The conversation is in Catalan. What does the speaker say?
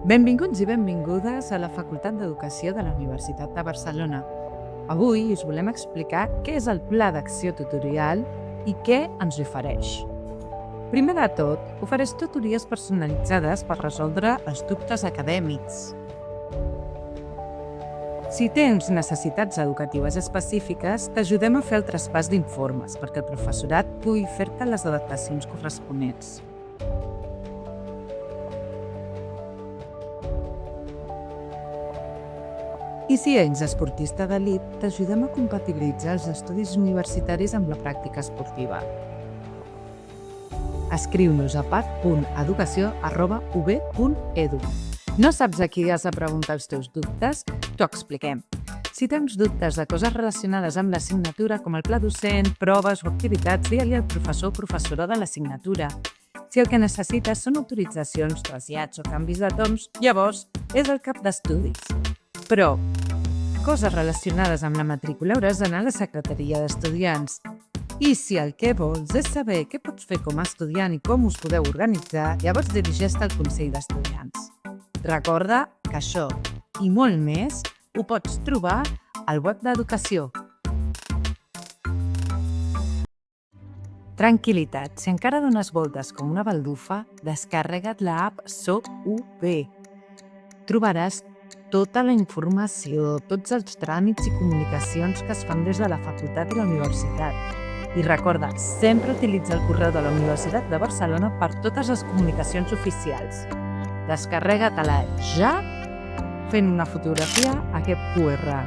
Benvinguts i benvingudes a la Facultat d'Educació de la Universitat de Barcelona. Avui us volem explicar què és el Pla d'Acció Tutorial i què ens ofereix. Primer de tot, ofereix tutories personalitzades per resoldre els dubtes acadèmics. Si tens necessitats educatives específiques, t'ajudem a fer el traspàs d'informes perquè el professorat pugui fer-te les adaptacions corresponents. I si ets esportista d'elit, t'ajudem a compatibilitzar els estudis universitaris amb la pràctica esportiva. Escriu-nos a pat.educació@ub.edu. No saps a qui has de preguntar els teus dubtes? T'ho expliquem. Si tens dubtes de coses relacionades amb l'assignatura, com el pla docent, proves o activitats, digue-li al professor o professora de l'assignatura. Si el que necessites són autoritzacions, trasllats o canvis de torns, llavors és el cap d'estudis. Però coses relacionades amb la matrícula hauràs d'anar a la secretaria d'estudiants. I si el que vols és saber què pots fer com a estudiant i com us podeu organitzar, llavors dirigeix-te al Consell d'Estudiants. Recorda que això i molt més ho pots trobar al web d'Educació. Tranquil·litat, si encara dones voltes com una baldufa, descarrega't l'app Soc UB. Trobaràs tota la informació, tots els tràmits i comunicacions que es fan des de la facultat i la universitat. I recorda, sempre utilitza el correu de la Universitat de Barcelona per totes les comunicacions oficials. Descarrega-te-la ja fent una fotografia a aquest QR.